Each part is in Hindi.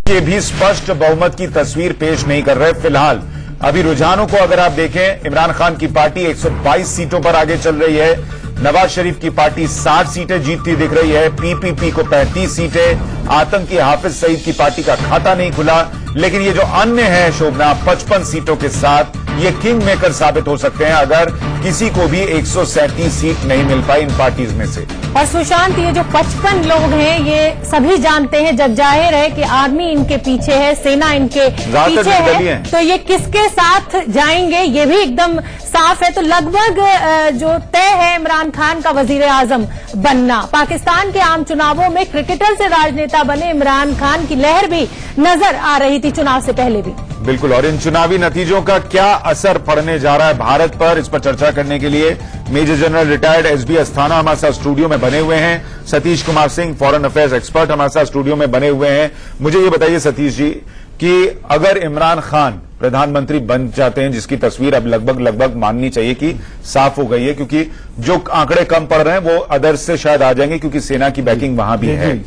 ये भी स्पष्ट बहुमत की तस्वीर पेश नहीं कर रहे। फिलहाल अभी रुझानों को अगर आप देखें, इमरान खान की पार्टी 122 सीटों पर आगे चल रही है, नवाज शरीफ की पार्टी 60 सीटें जीतती दिख रही है, पीपीपी को 35 सीटें, आतंकी हाफिज सईद की पार्टी का खाता नहीं खुला। लेकिन ये जो अन्य है शोभना 55 सीटों के साथ ये किंग मेकर साबित हो सकते हैं अगर किसी को भी 137 सीट नहीं मिल पाई इन पार्टीज में से। और सुशांत, ये जो 55 लोग हैं ये सभी जानते हैं, जब जाहिर है कि आर्मी इनके पीछे है, सेना इनके पीछे है, तो ये किसके साथ जाएंगे ये भी एकदम साफ है। तो लगभग जो तय है इमरान खान का वजीर आजम बनना। पाकिस्तान के आम चुनावों में क्रिकेटर से राजनेता बने इमरान खान की लहर भी नजर आ रही थी चुनाव से पहले भी। बिल्कुल, और इन चुनावी नतीजों का क्या असर पड़ने जा रहा है भारत पर, इस पर चर्चा करने के लिए major general retired SB Asthana हमारे साथ स्टूडियो में बने हुए हैं। Satish Kumar Singh, foreign affairs expert, हमारे साथ स्टूडियो में बने हुए हैं। मुझे ये बताइए सतीश जी कि अगर इमरान खान प्रधानमंत्री बन जाते हैं, जिसकी तस्वीर अब लगभग माननी चाहिए कि साफ हो गई है, क्योंकि जो आंकड़े कम पड़ रहे हैं वो अदर्स से शायद आ जाएंगे क्योंकि सेना की बैकिंग वहां भी है,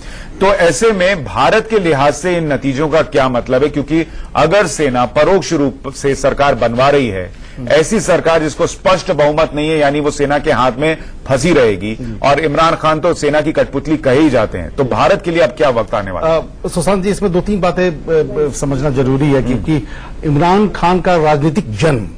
तो ऐसे में भारत के लिहाज से इन नतीजों का क्या मतलब है? क्योंकि अगर सेना परोक्ष रूप से सरकार बनवा रही है, ऐसी सरकार जिसको स्पष्ट बहुमत नहीं है, यानी वो सेना के हाथ में फंसी रहेगी, और इमरान खान तो सेना की कठपुतली कहे ही जाते हैं, तो भारत के लिए अब क्या वक्त आने वाला है? सुशांत जी, इसमें दो तीन बातें समझना जरूरी है, क्योंकि इमरान खान का राजनीतिक जन्म,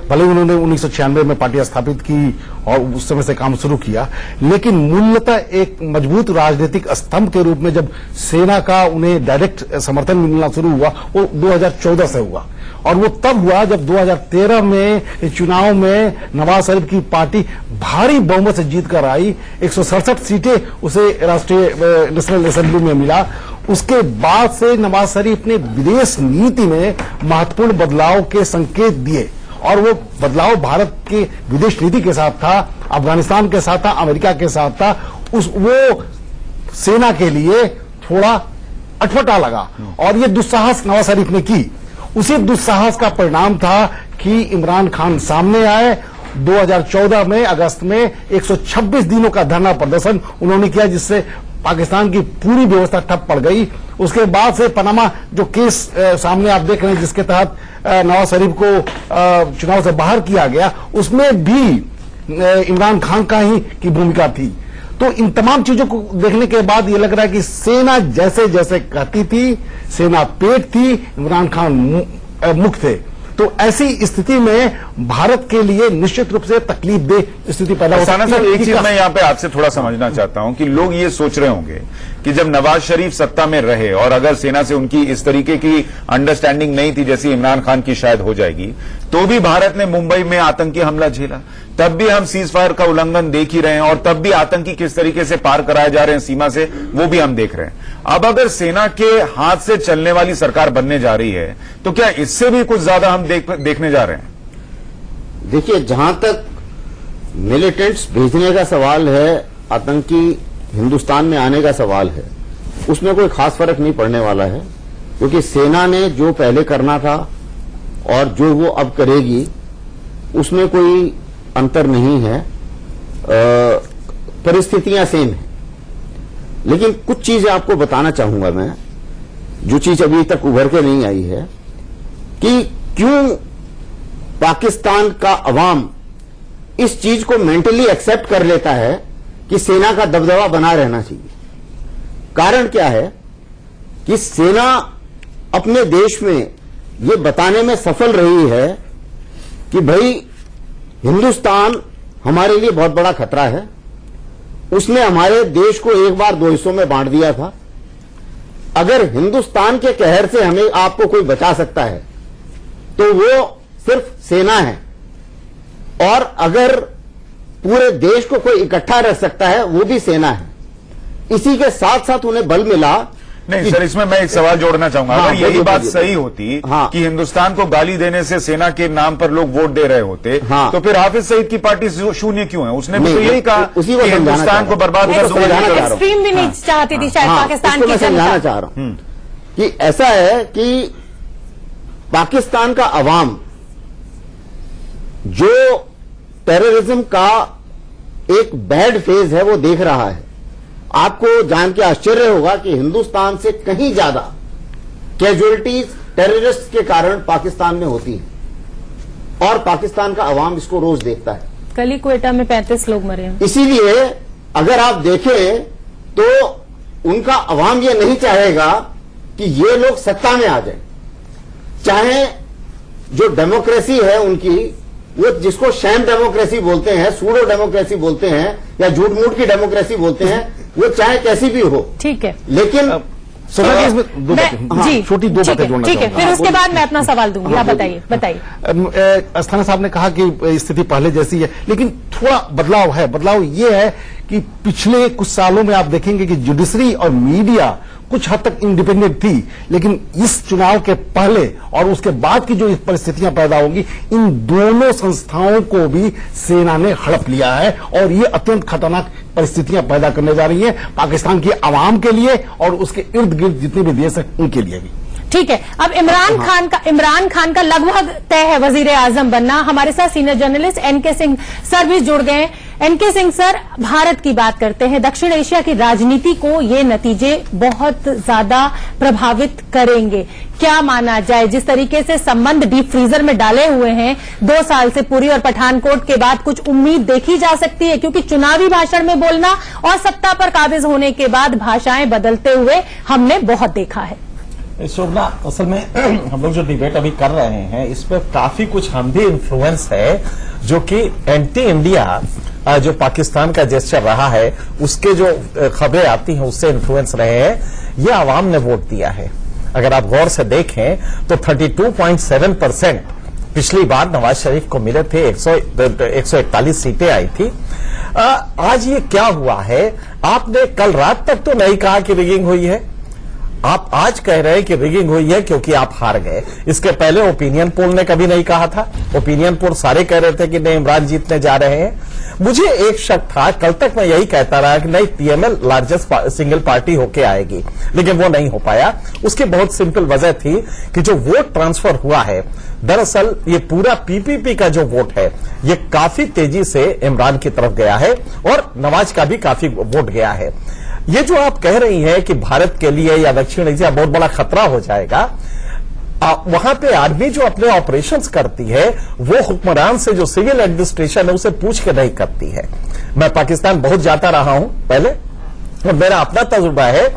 भले उन्होंने 1996 में पार्टी स्थापित की और उस समय से काम शुरू किया, लेकिन मूलतः एक मजबूत राजनीतिक स्तंभ के रूप में जब सेना का उन्हें डायरेक्ट समर्थन मिलना शुरू हुआ वो 2014 से हुआ। और वो तब हुआ जब 2013 में चुनाव में नवाज शरीफ की पार्टी भारी बहुमत से जीत कर आई, 167 सीटें उसे राष्ट्रीय नेशनल असेंबली में मिला। उसके बाद से नवाज शरीफ ने विदेश नीति में महत्वपूर्ण बदलाव के संकेत दिए, और वो बदलाव भारत के विदेश नीति के साथ था, अफगानिस्तान के साथ था, अमेरिका के साथ था। वो सेना के लिए थोड़ा अटपटा लगा, और ये दुस्साहस नवाज शरीफ ने की। उसी दुस्साहस का परिणाम था कि इमरान खान सामने आए। 2014 में अगस्त में 126 दिनों का धरना प्रदर्शन उन्होंने किया, जिससे पाकिस्तान की पूरी व्यवस्था ठप पड़ गई। उसके बाद से पनामा जो केस सामने आप देख रहे हैं, जिसके तहत नवाज शरीफ को चुनाव से बाहर किया गया, उसमें भी इमरान खान का ही की भूमिका थी। तो इन तमाम चीजों को देखने के बाद ये लग रहा है कि सेना जैसे जैसे कहती थी, सेना पेट थी, इमरान खान मुख थे। तो ऐसी स्थिति में भारत के लिए निश्चित रूप से तकलीफदेह स्थिति पैदा हो सकती है। एक चीज मैं यहाँ पे आपसे थोड़ा समझना चाहता हूँ कि लोग ये सोच रहे होंगे कि जब नवाज शरीफ सत्ता में रहे और अगर सेना से उनकी इस तरीके की अंडरस्टैंडिंग नहीं थी जैसी इमरान खान की शायद हो जाएगी, तो भी भारत ने मुंबई में आतंकी हमला झेला, तब भी हम सीज फायर का उल्लंघन देख ही रहे हैं, और तब भी आतंकी किस तरीके से पार कराए जा रहे हैं सीमा से, वो भी हम देख रहे हैं। अब अगर सेना के हाथ से चलने वाली सरकार बनने जा रही है, तो क्या इससे भी कुछ ज्यादा हम देखने जा रहे हैं? देखिए, जहां तक मिलिटेंट्स भेजने का सवाल है, आतंकी हिंदुस्तान में आने का सवाल है, उसमें कोई खास फर्क नहीं पड़ने वाला है, क्योंकि सेना ने जो पहले करना था और जो वो अब करेगी उसमें कोई अंतर नहीं है, परिस्थितियां सेम है। लेकिन कुछ चीजें आपको बताना चाहूंगा मैं, जो चीज अभी तक उभर के नहीं आई है, कि क्यों पाकिस्तान का अवाम इस चीज को मेंटली एक्सेप्ट कर लेता है कि सेना का दबदबा बना रहना चाहिए। कारण क्या है कि सेना अपने देश में ये बताने में सफल रही है कि भाई हिंदुस्तान हमारे लिए बहुत बड़ा खतरा है। उसने हमारे देश को एक बार दो हिस्सों में बांट दिया था। अगर हिंदुस्तान के कहर से हमें आपको कोई बचा सकता है तो वो सिर्फ सेना है, और अगर पूरे देश को कोई इकट्ठा रख सकता है वो भी सेना है। इसी के साथ साथ उन्हें बल मिला। नहीं सर, इसमें मैं एक सवाल जोड़ना चाहूंगा। अगर यही बात सही होती कि हिंदुस्तान को गाली देने से सेना के नाम पर लोग वोट दे रहे होते, तो फिर हाफिज सईद की पार्टी शून्य क्यों है? उसने तो यही कहा कि हिंदुस्तान को बर्बाद कर दो। एक्सट्रीम भी नहीं चाहती थी शायद पाकिस्तान की। मैं समझाना चाह रहा हूं कि ऐसा है कि पाकिस्तान का अवाम जो टेररिज्म का एक बैड फेज है वो देख रहा है। आपको जान के आश्चर्य होगा कि हिंदुस्तान से कहीं ज्यादा कैजुअलिटीज टेररिस्ट के कारण पाकिस्तान में होती है और पाकिस्तान का अवाम इसको रोज देखता है। कल ही क्वेटा में 35 लोग मरे हैं। इसीलिए अगर आप देखें तो उनका अवाम ये नहीं चाहेगा कि ये लोग सत्ता में आ जाए। चाहे जो डेमोक्रेसी है उनकी, वो जिसको शैम डेमोक्रेसी बोलते हैं, सूडो डेमोक्रेसी बोलते हैं या झूठ मूठ की डेमोक्रेसी बोलते हैं, वो चाहे कैसी भी हो, ठीक है, लेकिन छोटी दो बातें जोड़ना ठीक है, फिर उसके बाद मैं अपना सवाल दूंगी। आप बताइए। अस्थाना साहब ने कहा कि स्थिति पहले जैसी है, लेकिन थोड़ा बदलाव है। बदलाव ये है कि पिछले कुछ सालों में आप देखेंगे कि जुडिशरी और मीडिया कुछ हद तक इंडिपेंडेंट थी, लेकिन इस चुनाव के पहले और उसके बाद की जो परिस्थितियां पैदा होंगी, इन दोनों संस्थाओं को भी सेना ने हड़प लिया है और ये अत्यंत खतरनाक परिस्थितियां पैदा करने जा रही हैं पाकिस्तान की आवाम के लिए और उसके इर्द गिर्द जितने भी देश हैं उनके लिए भी। ठीक है, अब इमरान खान का लगभग तय है वजीर आजम बनना। हमारे साथ senior journalist NK Singh sir भी जुड़ गए हैं। एनके सिंह सर, भारत की बात करते हैं। दक्षिण एशिया की राजनीति को ये नतीजे बहुत ज्यादा प्रभावित करेंगे। क्या माना जाए, जिस तरीके से संबंध डीप फ्रीजर में डाले हुए हैं 2 साल से, पुरी और पठानकोट के बाद कुछ उम्मीद देखी जा सकती है? क्योंकि चुनावी भाषण में बोलना और सत्ता पर काबिज होने के बाद भाषाएं बदलते हुए हमने बहुत देखा है। शोभना, असल में हम लोग जो डिबेट अभी कर रहे हैं इसमें काफी कुछ हम भी इन्फ्लुएंस है, जो कि एंटी इंडिया जो पाकिस्तान का जेस्चर रहा है उसके जो खबरें आती हैं उससे इन्फ्लुएंस रहे हैं। ये आवाम ने वोट दिया है। अगर आप गौर से देखें तो 32.7% पिछली बार नवाज शरीफ को मिले थे, 141 सीटें आई थी। आज ये क्या हुआ है? आपने कल रात तक तो नहीं कहा कि रिगिंग हुई है, आप आज कह रहे हैं कि रिगिंग हुई है क्योंकि आप हार गए। इसके पहले ओपिनियन पोल ने कभी नहीं कहा था। ओपिनियन पोल सारे कह रहे थे कि नहीं, इमरान जीतने जा रहे हैं। मुझे एक शक था, कल तक मैं यही कहता रहा कि नहीं, पीएमएल लार्जेस्ट सिंगल पार्टी होके आएगी, लेकिन वो नहीं हो पाया। उसकी बहुत सिंपल वजह थी कि जो वोट ट्रांसफर हुआ है, दरअसल ये पूरा पीपीपी का जो वोट है ये काफी तेजी से इमरान की तरफ गया है और नवाज का भी काफी वोट गया है। ये जो आप कह रही हैं कि भारत के लिए या दक्षिण एशिया बहुत बड़ा खतरा हो जाएगा, वहां पे आर्मी जो अपने ऑपरेशंस करती है वो हुक्मरान से जो सिविल एडमिनिस्ट्रेशन है उसे पूछ के नहीं करती है। मैं पाकिस्तान बहुत जाता रहा हूं पहले, और मेरा अपना तजुर्बा है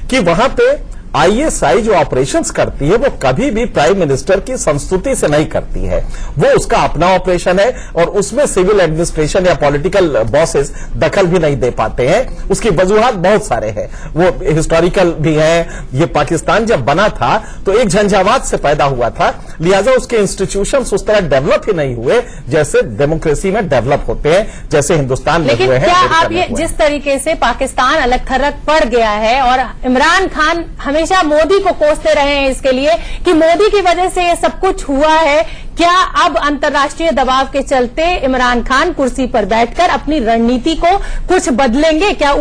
कि वहां पे आईएसआई जो ऑपरेशंस करती है वो कभी भी प्राइम मिनिस्टर की संस्तुति से नहीं करती है। वो उसका अपना ऑपरेशन है और उसमें सिविल एडमिनिस्ट्रेशन या पॉलिटिकल बॉसेस दखल भी नहीं दे पाते हैं। उसकी वजूहात बहुत सारे हैं, वो हिस्टोरिकल भी हैं। ये पाकिस्तान जब बना था तो एक झंझावात से पैदा हुआ था, लिहाजा उसके इंस्टीट्यूशंस उस तरह डेवलप ही नहीं हुए जैसे डेमोक्रेसी में डेवलप होते हैं, जैसे हिंदुस्तान में हुए हैं। क्या आप ये जिस तरीके से पाकिस्तान अलग थलग पड़ गया है और इमरान खान हमेशा मोदी को कोसते रहे हैं इसके लिए कि मोदी की वजह से ये सब कुछ हुआ है, क्या अब अंतर्राष्ट्रीय दबाव के चलते इमरान खान कुर्सी पर बैठकर अपनी रणनीति को कुछ बदलेंगे? क्या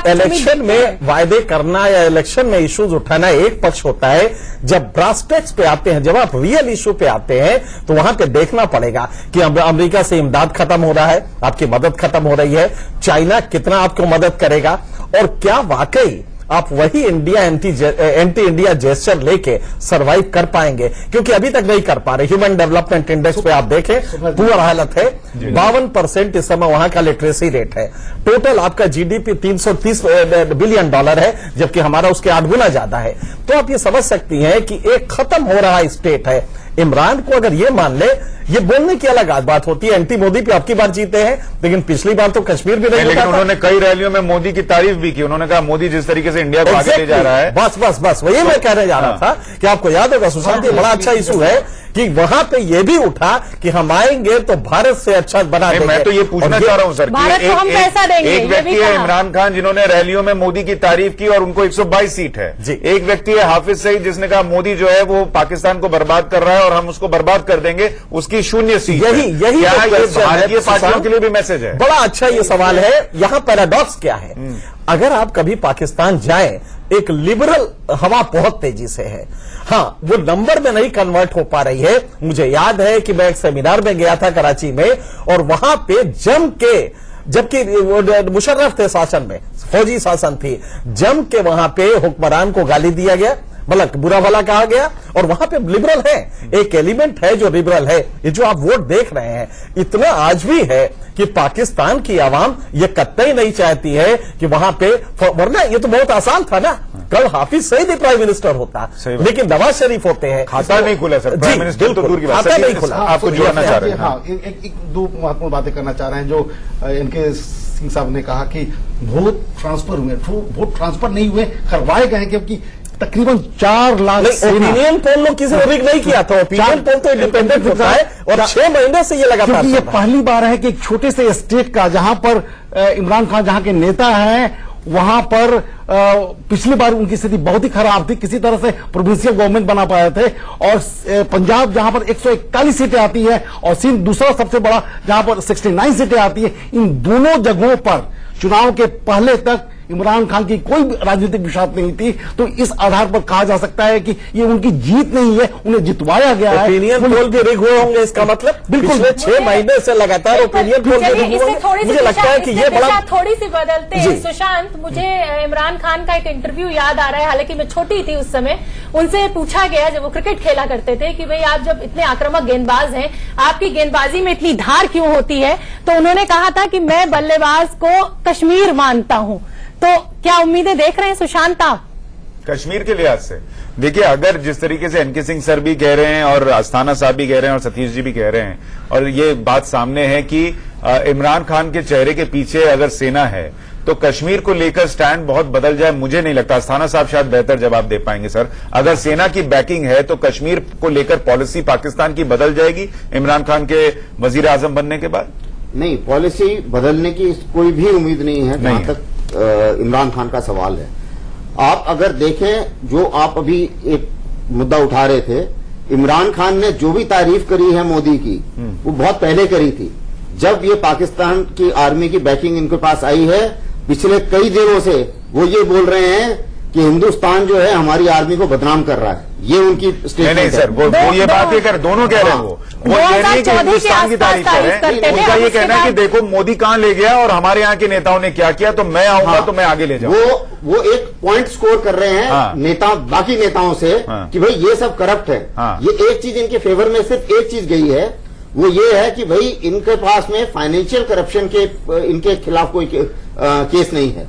इलेक्शन में वायदे करना या इलेक्शन में इश्यूज उठाना एक पक्ष होता है, जब ब्रास टैक्स पे आते हैं, जब आप रियल इश्यू पे आते हैं तो वहां पे देखना पड़ेगा कि अमेरिका से इमदाद खत्म हो रहा है, आपकी मदद खत्म हो रही है, चाइना कितना आपको मदद करेगा, और क्या वाकई आप वही एंटी इंडिया जेस्चर लेके सरवाइव कर पाएंगे? क्योंकि अभी तक नहीं कर पा रहे। ह्यूमन डेवलपमेंट इंडेक्स पे आप देखें पूरा हालत है, 52% इस समय वहां का लिटरेसी रेट है। टोटल आपका जीडीपी $330 बिलियन है, जबकि हमारा उसके 8 गुना ज्यादा है। तो आप ये समझ सकती हैं कि एक खत्म हो रहा स्टेट है। इमरान को अगर ये मान ले, ये बोलने की अलग बात होती है, एंटी मोदी पे आपकी बार जीते हैं, लेकिन पिछली बार तो कश्मीर भी नहीं, लेकिन उन्होंने कई रैलियों में मोदी की तारीफ भी की। उन्होंने कहा मोदी जिस तरीके से इंडिया को आगे ले जा रहा है। बस वही मैं कहने जा रहा था कि आपको याद होगा सुशांत, ये बड़ा अच्छा इशू है कि वहां पे ये भी उठा कि हम आएंगे तो भारत से अच्छा बना देंगे। मैं तो ये पूछना चाह रहा हूं सर, एक व्यक्ति है इमरान खान जिन्होंने रैलियों में मोदी की तारीफ की और उनको 122 सीट है। एक व्यक्ति है हाफिज सईद जिसने कहा मोदी जो है वो पाकिस्तान को बर्बाद कर रहा है और हम उसको बर्बाद कर देंगे, उसकी 0 सीट। यही भारतीय पार्टियों के लिए भी मैसेज है। बड़ा अच्छा ये सवाल है। यहां पैराडॉक्स क्या है? अगर आप कभी पाकिस्तान जाएं, एक लिबरल हवा बहुत तेजी से है। हाँ, वो नंबर में नहीं कन्वर्ट हो पा रही है। मुझे याद है कि मैं एक सेमिनार में गया था कराची में, और वहां पे जम के, जबकि मुशर्रफ थे शासन में, फौजी शासन थी, जम के वहां पे हुक्मरान को गाली दिया गया। भला बुरा भला कहा गया, और वहां पे लिबरल है, एक एलिमेंट है जो लिबरल है। ये जो आप वोट देख रहे हैं, इतना आज भी है कि पाकिस्तान की आवाम ये कतई नहीं चाहती है कि वहां पे, वरना ये तो बहुत आसान था ना, कल हाफिज सईद ही प्राइम मिनिस्टर होता, लेकिन नवाज शरीफ साहब ने हैं, खाता नहीं खुला सर, प्राइम मिनिस्टर तो दूर की बात, खाता नहीं खुला। आपको जोड़ना चाह रहे हैं। हाँ, एक दो महत्वपूर्ण बातें करना चाह रहे हैं। जो इनके सिंह साहब ने कहा कि वोट ट्रांसफर हुए, वोट ट्रांसफर नहीं हुए, करवाए गए, क्योंकि तकरीबन 4 लाख ओपिनियन पोल लोग किसी ने रिग नहीं किया था। ओपिनियन पोल तो इंडिपेंडेंट होता है, और 6 महीने से ये लगातार, क्योंकि ये पहली बार है कि एक छोटे से स्टेट का, जहां पर इमरान खान जहां के नेता हैं, वहां पर पिछली बार उनकी स्थिति बहुत ही खराब थी, किसी तरह से प्रोविंशियल गवर्नमेंट बना पाए थे। और पंजाब जहां पर 141 सीटें आती है, और सिंध दूसरा सबसे बड़ा जहां पर 69 सीटें आती है, इन दोनों जगहों पर चुनाव के पहले तक इमरान खान की कोई राजनीतिक विषाद नहीं थी। तो इस आधार पर कहा जा सकता है कि ये उनकी जीत नहीं है, उन्हें जितवाया गया है। ओपिनियन पोल भी रिग हुए होंगे, इसका मतलब बिल्कुल 6 महीने से लगातार ओपिनियन पोल भी रिग हुए होंगे। मुझे लगता है कि ये बड़ा थोड़ी सी बदलते हैं। सुशांत, मुझे इमरान खान का एक इंटरव्यू याद आ रहा है, हालांकि मैं छोटी थी उस समय। उनसे पूछा गया, जब वो क्रिकेट खेला करते थे, कि भाई आप जब इतने आक्रामक गेंदबाज हैं, आपकी गेंदबाजी में इतनी धार क्यों होती है? तो उन्होंने कहा था कि मैं बल्लेबाज को कश्मीर मानता हूं। तो क्या उम्मीदें देख रहे हैं सुशांत आप कश्मीर के लिहाज से? देखिए, अगर जिस तरीके से एनके सिंह सर भी कह रहे हैं और अस्थाना साहब भी कह रहे हैं और सतीश जी भी कह रहे हैं, और ये बात सामने है कि इमरान खान के चेहरे के पीछे अगर सेना है, तो कश्मीर को लेकर स्टैंड बहुत बदल जाए, मुझे नहीं लगता। अस्थाना साहब शायद बेहतर जवाब दे पाएंगे सर। अगर सेना की बैकिंग है तो कश्मीर को लेकर पॉलिसी पाकिस्तान की बदल जाएगी इमरान खान के वजीर आजम बनने के बाद? नहीं, पॉलिसी बदलने की कोई भी उम्मीद नहीं है जहां तक इमरान खान का सवाल है। आप अगर देखें, जो आप अभी एक मुद्दा उठा रहे थे, इमरान खान ने जो भी तारीफ करी है मोदी की, वो बहुत पहले करी थी। जब ये पाकिस्तान की आर्मी की बैकिंग इनके पास आई है, पिछले कई दिनों से वो ये बोल रहे हैं कि हिंदुस्तान जो है हमारी आर्मी को बदनाम कर रहा है। ये उनकी स्टेटमेंट नहीं सर, वो ये बात ये कर, दोनों कह रहे हैं वो ये नहीं कि हिंदुस्तान की तारीफ कर रहे हैं। उनका ये कहना है कि देखो मोदी कहां ले गया और हमारे यहाँ के नेताओं ने क्या किया, तो मैं आऊंगा तो मैं आगे ले जाऊंगा। वो एक पॉइंट स्कोर कर रहे हैं नेता बाकी नेताओं से कि भाई ये सब करप्ट है। ये एक चीज इनके फेवर में सिर्फ एक चीज गई है, वो ये है कि भाई इनके पास में फाइनेंशियल करप्शन के इनके खिलाफ कोई केस नहीं है।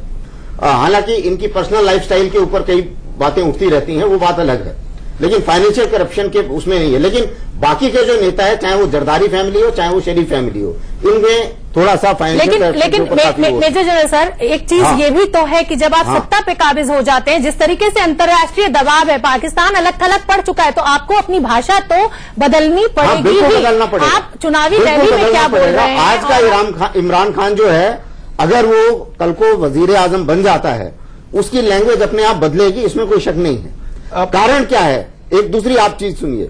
हालांकि इनकी पर्सनल लाइफस्टाइल के ऊपर कई बातें उठती रहती हैं, वो बात अलग है, लेकिन फाइनेंशियल करप्शन के उसमें नहीं है। लेकिन बाकी के जो नेता है, चाहे वो जरदारी फैमिली हो चाहे वो शरीफ फैमिली हो, इनमें थोड़ा सा फाइनेंशियल लेकिन मेजर जनरल सर, एक चीज ये भी तो है कि जब आप सत्ता पे काबिज हो जाते हैं, जिस तरीके से अंतर्राष्ट्रीय दबाव है, पाकिस्तान अलग थलग पड़ चुका है, तो आपको अपनी भाषा तो बदलनी पड़ेगी ही। आप चुनावी रैली में क्या बोल रहे हैं? आज का इमरान खान जो है, अगर वो कल को वजीर आजम बन जाता है, उसकी लैंग्वेज अपने आप बदलेगी, इसमें कोई शक नहीं है। कारण क्या है? एक दूसरी आप चीज सुनिए,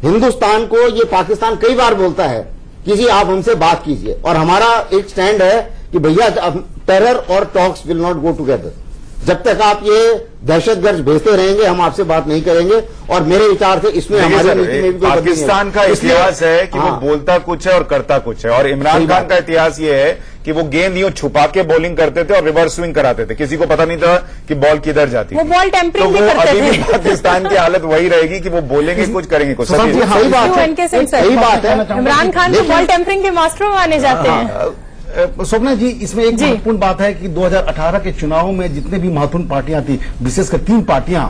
हिंदुस्तान को ये पाकिस्तान कई बार बोलता है कि जी आप हमसे बात कीजिए, और हमारा एक स्टैंड है कि भैया टेरर और talks will not go together. जब तक आप ये दहशतगर्द भेजते रहेंगे, हम आपसे बात नहीं करेंगे। और मेरे विचार से इसमें हमारी नीति में भी पाकिस्तान का इतिहास है कि वो बोलता कुछ है और करता कुछ है, और इमरान खान का इतिहास ये है कि वो गेंद यूं छुपा के बॉलिंग करते थे और रिवर्स स्विंग कराते थे, किसी को पता नहीं था कि बॉल किधर जाती। वो बॉल टेम्परिंग भी करते थे। अभी भी पाकिस्तान की हालत वही रहेगी कि वो बोलेंगे कुछ करेंगे कुछ। सही बात है। इमरान खान तो बॉल टेम्परिंग के मास्टर माने जाते हैं। स्वप्ना जी, इसमें एक महत्वपूर्ण बात है कि 2018 के चुनाव में जितने भी महत्वपूर्ण पार्टियां थी, विशेषकर 3 पार्टियां,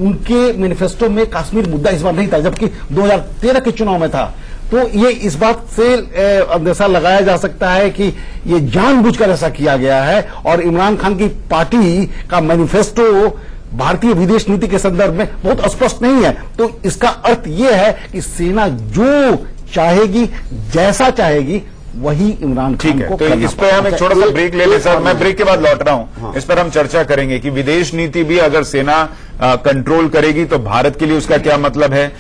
उनके मैनिफेस्टो में कश्मीर मुद्दा इस बार नहीं था, जबकि 2013 के चुनाव में था। तो ये इस बात से अंदेशा लगाया जा सकता है कि ये जानबूझकर ऐसा किया गया है, और इमरान खान की पार्टी का मैनिफेस्टो भारतीय विदेश नीति के संदर्भ में बहुत स्पष्ट नहीं है। तो इसका अर्थ यह है कि सेना जो चाहेगी, जैसा चाहेगी, वही इमरान खान को तो इस पर हम एक छोटा सा ब्रेक ले लें सर, मैं ब्रेक के बाद लौट रहा हूं। इस पर हम चर्चा करेंगे कि विदेश नीति भी अगर सेना कंट्रोल करेगी तो भारत के लिए उसका क्या मतलब है।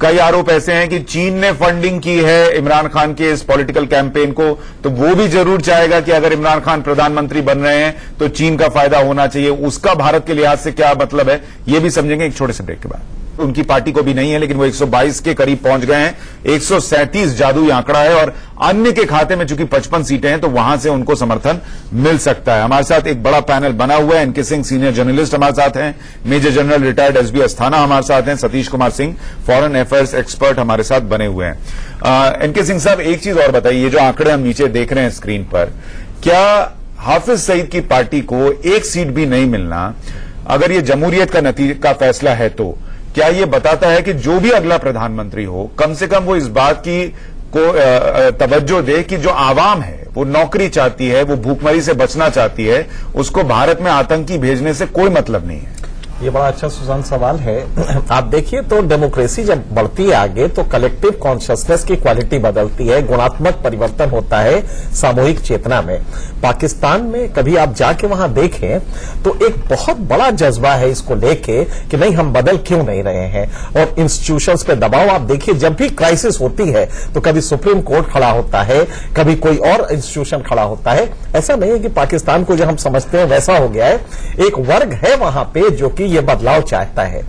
कई आरोप ऐसे हैं कि चीन ने फंडिंग की है इमरान खान के इस पॉलिटिकल कैंपेन को, तो वो भी जरूर चाहेगा कि अगर इमरान खान प्रधानमंत्री बन रहे हैं तो चीन का फायदा होना चाहिए। उसका भारत के लिहाज से क्या मतलब है, ये भी समझेंगे एक छोटे से ब्रेक के बाद। उनकी पार्टी को भी नहीं है, लेकिन वो 122 के करीब पहुंच गए हैं। 137 जादुई आंकड़ा है और अन्य के खाते में चूंकि 55 सीटें हैं तो वहां से उनको समर्थन मिल सकता है। हमारे साथ एक बड़ा पैनल बना हुआ है। एनके सिंह सीनियर जर्नलिस्ट हमारे साथ हैं, major general retired SB Asthana हमारे साथ हैं, Satish Kumar Singh foreign affairs expert हमारे साथ बने हुए हैं। एनके सिंह साहब, एक चीज और बताइए, जो आंकड़े हम नीचे देख रहे हैं स्क्रीन पर, क्या हाफिज सईद की पार्टी को एक सीट भी नहीं मिलना, अगर ये जमहूरियत का नतीजा का फैसला है, तो क्या ये बताता है कि जो भी अगला प्रधानमंत्री हो कम से कम वो इस बात की को तवज्जो दे कि जो आवाम है वो नौकरी चाहती है, वो भूखमरी से बचना चाहती है, उसको भारत में आतंकी भेजने से कोई मतलब नहीं है? ये बड़ा अच्छा सुशांत सवाल है। आप देखिए तो डेमोक्रेसी जब बढ़ती है आगे तो कलेक्टिव कॉन्शियसनेस की क्वालिटी बदलती है, गुणात्मक परिवर्तन होता है सामूहिक चेतना में। पाकिस्तान में कभी आप जाके वहां देखें तो एक बहुत बड़ा जज्बा है इसको लेके कि नहीं हम बदल क्यों नहीं रहे हैं, और इंस्टीट्यूशंस पे दबाव आप देखिए, जब भी क्राइसिस होती है तो कभी सुप्रीम कोर्ट खड़ा होता है, कभी कोई और इंस्टीट्यूशन खड़ा होता है। ऐसा नहीं है कि पाकिस्तान को जो हम समझते हैं वैसा हो गया है। एक वर्ग है वहां पे जो कि ये बदलाव चाहता है,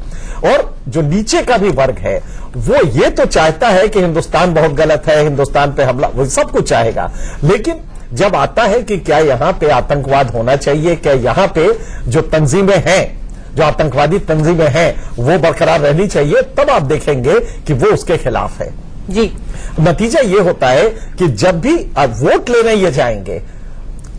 और जो नीचे का भी वर्ग है वो ये तो चाहता है कि हिंदुस्तान बहुत गलत है, हिंदुस्तान पे हमला, वो सब कुछ चाहेगा। लेकिन जब आता है कि क्या यहां पे आतंकवाद होना चाहिए, क्या यहां पे जो तंजीमें हैं, जो आतंकवादी तंजीमें हैं वो बरकरार रहनी चाहिए, तब आप देखेंगे कि वो उसके खिलाफ है। जी, नतीजा ये होता है कि जब भी वोट लेने ये जाएंगे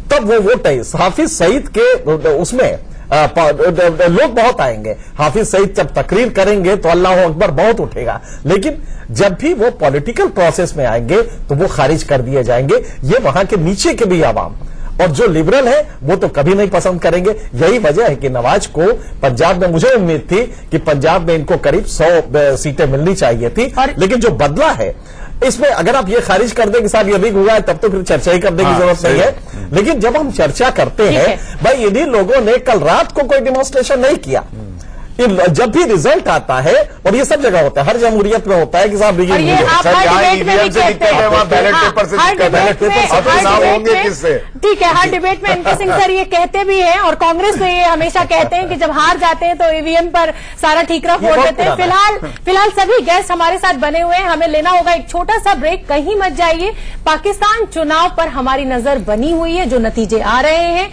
तब वो वोट है हाफिज सईद के उसमें लोग बहुत आएंगे। हाफिज सईद जब तकरीर करेंगे तो अल्लाह अकबर बहुत उठेगा, लेकिन जब भी वो पॉलिटिकल प्रोसेस में आएंगे तो वो खारिज कर दिए जाएंगे। ये वहां के नीचे के भी आवाम और जो लिबरल है वो तो कभी नहीं पसंद करेंगे। यही वजह है कि नवाज को पंजाब में, मुझे उम्मीद थी कि पंजाब में इनको करीब 100 सीटें मिलनी चाहिए थी, लेकिन जो बदला है इसमें अगर आप ये खारिज कर दें कि साहब ये भी हुआ है तब तो फिर चर्चा ही करने की जरूरत नहीं है। लेकिन जब हम चर्चा करते हैं, भाई इन्हीं लोगों ने कल रात को कोई डिमॉन्स्ट्रेशन नहीं किया। जब भी रिजल्ट आता है, और ये सब जगह होता है, हर जमहूरियत में होता है कि साहब और ये आप हर डिबेट में भी कहते हैं, वहाँ बैलेट पेपर से होंगे किससे? ठीक है, हर डिबेट में एनके सिंह सर ये कहते भी हैं, और कांग्रेस में ये हमेशा कहते हैं कि जब हार जाते हैं तो ईवीएम पर सारा ठीकरा फोड़ देते हैं। फिलहाल सभी गेस्ट हमारे साथ बने हुए हैं, हमें लेना होगा एक छोटा सा ब्रेक, कहीं मत जाइए। पाकिस्तान चुनाव पर हमारी नजर बनी हुई है, जो नतीजे आ रहे हैं